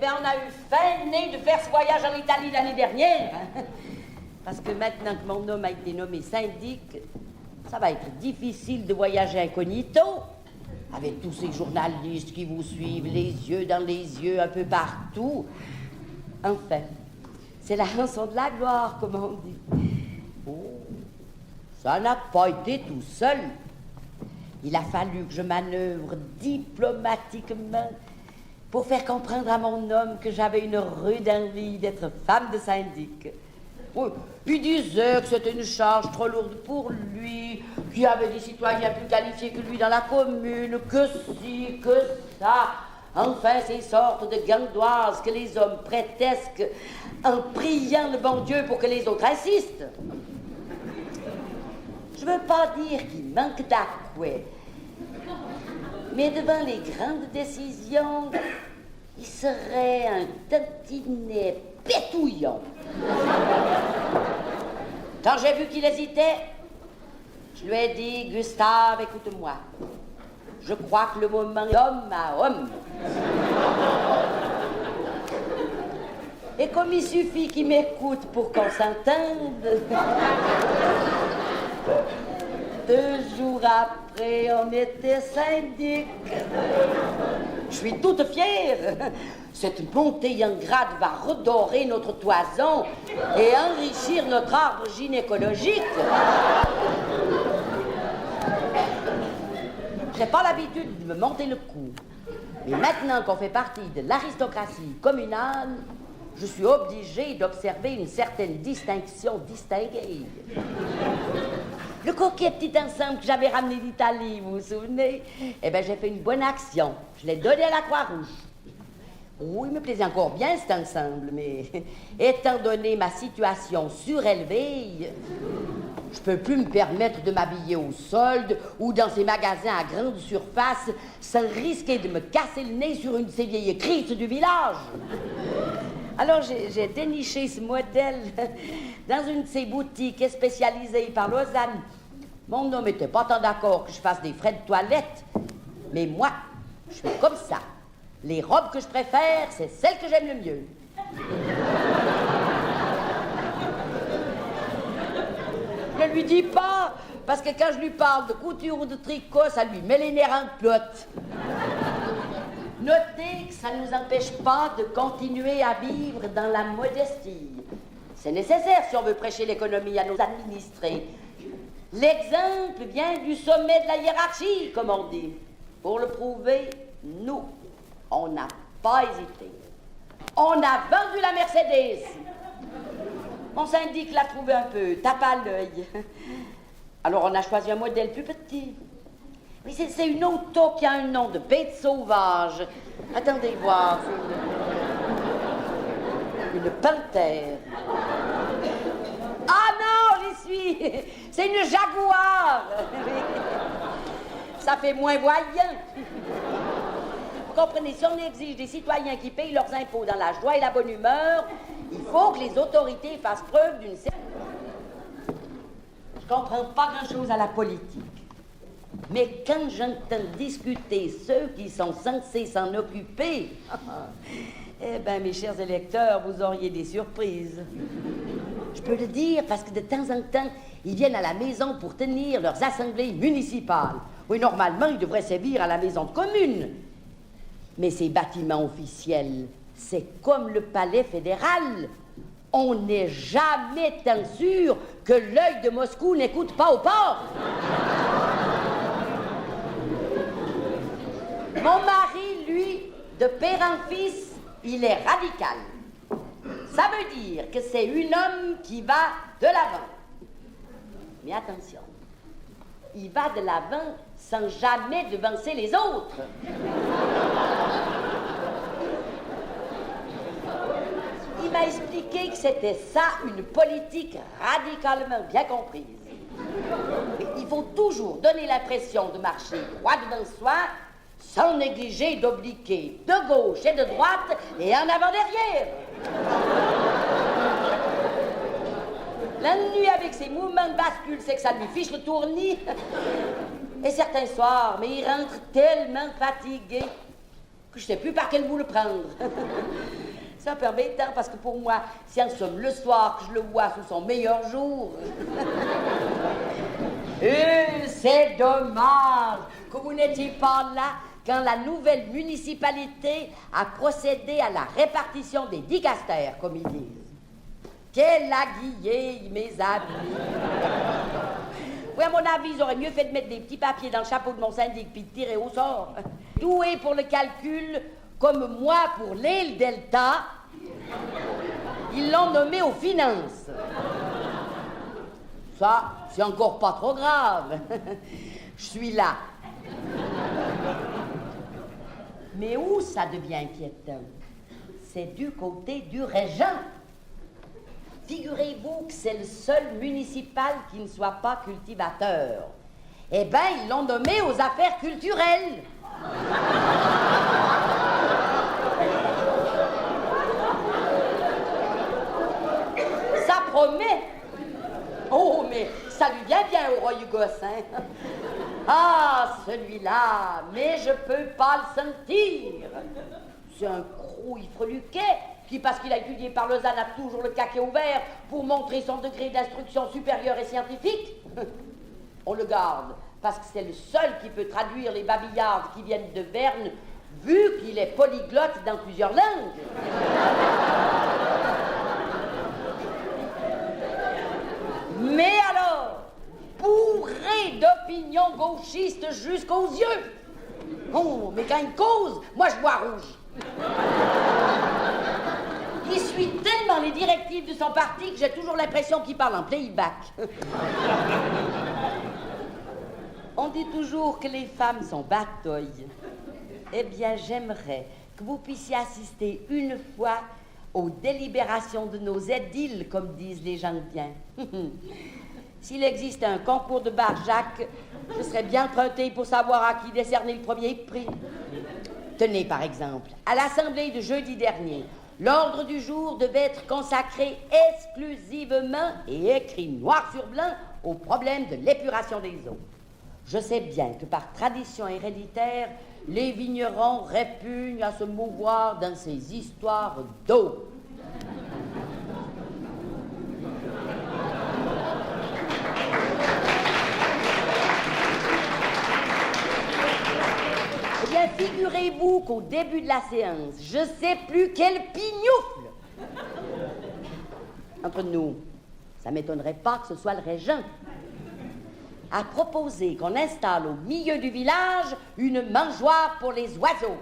bien, on a eu fin de nez de faire ce voyage en Italie l'année dernière. Parce que maintenant que mon homme a été nommé syndic, ça va être difficile de voyager incognito, avec tous ces journalistes qui vous suivent, les yeux dans les yeux, un peu partout. Enfin, c'est la rançon de la gloire, comme on dit. Oh, ça n'a pas été tout seul. Il a fallu que je manœuvre diplomatiquement pour faire comprendre à mon homme que j'avais une rude envie d'être femme de syndic. Oui, il disait que c'était une charge trop lourde pour lui, qu'il y avait des citoyens plus qualifiés que lui dans la commune, que ci, que ça. Enfin, ces sortes de gandoises que les hommes prétesquent en priant le bon Dieu pour que les autres insistent. Je veux pas dire qu'il manque d'acouet, mais devant les grandes décisions, il serait un tantinet pétouillant. Quand j'ai vu qu'il hésitait, je lui ai dit, Gustave, écoute-moi. Je crois que le moment est homme à homme. Et comme il suffit qu'il m'écoute pour qu'on s'entende, 2 jours après, on était syndic. Je suis toute fière. Cette montée en grade va redorer notre toison et enrichir notre arbre gynécologique. J'ai pas l'habitude de me monter le cou. Mais maintenant qu'on fait partie de l'aristocratie communale, je suis obligée d'observer une certaine distinction distinguée. Le coquet petit ensemble que j'avais ramené d'Italie, vous vous souvenez? Eh bien, j'ai fait une bonne action. Je l'ai donné à la Croix-Rouge. Oui, il me plaisait encore bien cet ensemble, mais étant donné ma situation surélevée, je peux plus me permettre de m'habiller au solde ou dans ces magasins à grande surface sans risquer de me casser le nez sur une de ces vieilles crises du village. Alors j'ai déniché ce modèle dans une de ces boutiques spécialisées par Lausanne. Mon homme n'était pas tant d'accord que je fasse des frais de toilette, mais moi, je suis comme ça. Les robes que je préfère, c'est celles que j'aime le mieux. Je ne lui dis pas, parce que quand je lui parle de couture ou de tricot, ça lui met les nerfs en plotte. Notez que ça ne nous empêche pas de continuer à vivre dans la modestie. C'est nécessaire si on veut prêcher l'économie à nos administrés. L'exemple vient du sommet de la hiérarchie, comme on dit. Pour le prouver, nous, on n'a pas hésité. On a vendu la Mercedes. Mon syndic l'a trouvé un peu tape à l'œil. Alors on a choisi un modèle plus petit. Oui, c'est une auto qui a un nom de bête sauvage. Attendez voir. Une panthère. Ah non, j'y suis. C'est une Jaguar. Ça fait moins voyant. Vous comprenez, si on exige des citoyens qui payent leurs impôts dans la joie et la bonne humeur, il faut que les autorités fassent preuve d'une certaine... Je comprends pas grand-chose à la politique. Mais quand j'entends discuter ceux qui sont censés s'en occuper, eh bien, mes chers électeurs, vous auriez des surprises. Je peux le dire parce que de temps en temps, ils viennent à la maison pour tenir leurs assemblées municipales. Oui, normalement, ils devraient sévir à la maison de commune. Mais ces bâtiments officiels, c'est comme le palais fédéral. On n'est jamais tant sûr que l'œil de Moscou n'écoute pas aux portes. Mon mari, lui, de père en fils, il est radical. Ça veut dire que c'est un homme qui va de l'avant. Mais attention, il va de l'avant sans jamais devancer les autres. Il m'a expliqué que c'était ça, une politique radicalement bien comprise. Il faut toujours donner l'impression de marcher droit devant soi, sans négliger d'obliquer de gauche et de droite et en avant derrière. L'ennui avec ses mouvements de bascule, c'est que ça lui fiche le tournis. Et certains soirs, mais il rentre tellement fatigué que je ne sais plus par quel bout le prendre. C'est un peu embêtant parce que pour moi, c'est en somme le soir que je le vois sous son meilleur jour. Et c'est dommage que vous n'étiez pas là quand la nouvelle municipalité a procédé à la répartition des dicastères, comme ils disent. Quelle aguillée, mes amis! Oui, à mon avis, ils auraient mieux fait de mettre des petits papiers dans le chapeau de mon syndic puis de tirer au sort. Doué pour le calcul, comme moi pour l'île Delta, ils l'ont nommé aux finances. Ça, c'est encore pas trop grave. Je suis là. Mais où ça devient inquiétant? C'est du côté du régent. Figurez-vous que c'est le seul municipal qui ne soit pas cultivateur. Eh bien, ils l'ont nommé aux affaires culturelles. Ça promet. Oh, mais ça lui vient bien au roi Hugos, hein? Ah, celui-là, mais je peux pas le sentir. C'est un crouille freluquet qui, parce qu'il a étudié par Lausanne, a toujours le caquet ouvert pour montrer son degré d'instruction supérieure et scientifique. On le garde, parce que c'est le seul qui peut traduire les babillards qui viennent de Verne, vu qu'il est polyglotte dans plusieurs langues. Mais alors, bourré d'opinions gauchistes jusqu'aux yeux. Oh, mais quand il cause, moi je bois rouge. Il suit tellement les directives de son parti que j'ai toujours l'impression qu'il parle en playback. On dit toujours que les femmes sont batailles. Eh bien, j'aimerais que vous puissiez assister une fois aux délibérations de nos édiles, comme disent les gens de bien. S'il existe un concours de Barjac, je serais bien trotté pour savoir à qui décerner le premier prix. Tenez, par exemple, à l'Assemblée de jeudi dernier, l'ordre du jour devait être consacré exclusivement et écrit noir sur blanc au problème de l'épuration des eaux. Je sais bien que par tradition héréditaire, les vignerons répugnent à se mouvoir dans ces histoires d'eau. Eh bien, figurez-vous qu'au début de la séance, je sais plus quel pignoufle. Entre nous, ça m'étonnerait pas que ce soit le régent. A proposé qu'on installe au milieu du village une mangeoire pour les oiseaux.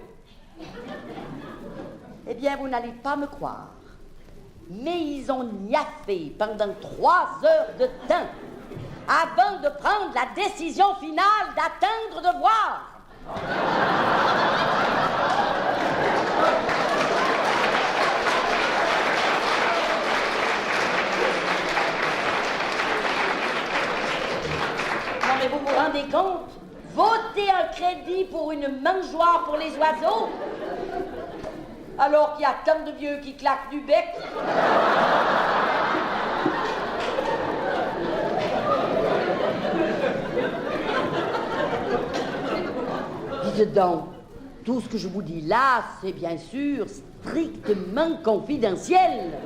Eh bien, vous n'allez pas me croire, mais ils ont niaffé pendant 3 heures de temps avant de prendre la décision finale d'attendre de voir. Mais vous vous rendez compte? Voter un crédit pour une mangeoire pour les oiseaux, alors qu'il y a tant de vieux qui claquent du bec. Dites donc, tout ce que je vous dis là, c'est bien sûr strictement confidentiel.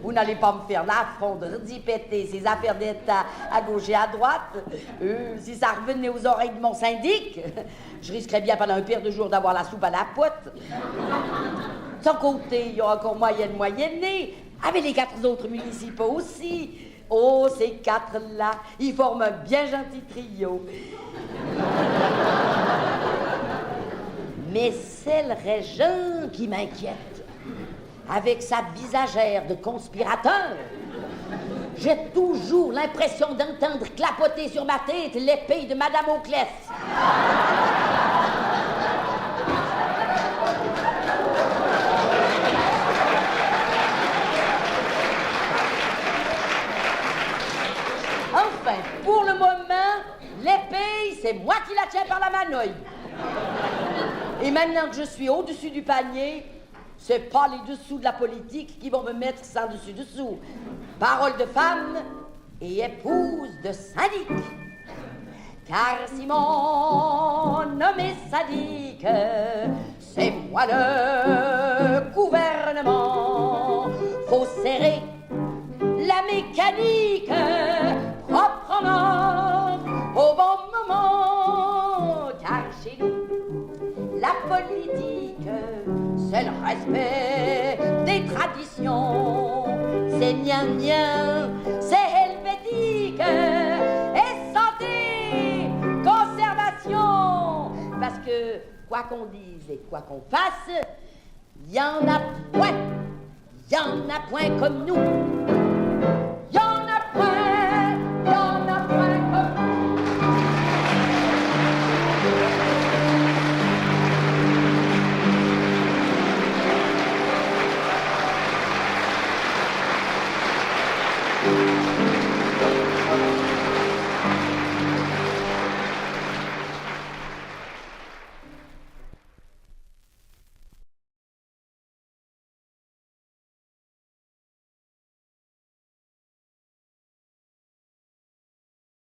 Vous n'allez pas me faire l'affront de redipéter ces affaires d'État à gauche et à droite. Si ça revenait aux oreilles de mon syndic, je risquerais bien pendant un paire de jours d'avoir la soupe à la pote. Sans compter, il y aura encore moyen de moyenner, avec les 4 autres municipaux aussi. Oh, ces 4-là, ils forment un bien gentil trio. Mais c'est le régent qui m'inquiète. Avec sa visagère de conspirateur, j'ai toujours l'impression d'entendre clapoter sur ma tête l'épée de Madame Auclès. Enfin, pour le moment, l'épée, c'est moi qui la tiens par la manouille. Et maintenant que je suis au-dessus du panier, c'est pas les dessous de la politique qui vont me mettre sans dessus-dessous. Parole de femme et épouse de syndic. Car si mon homme est sadique, c'est moi le gouvernement. Faut serrer la mécanique proprement au bon moment, car chez nous, la politique, c'est le respect des traditions. C'est gnang, c'est helvétique, et santé, conservation. Parce que, quoi qu'on dise et quoi qu'on fasse, y en a point comme nous.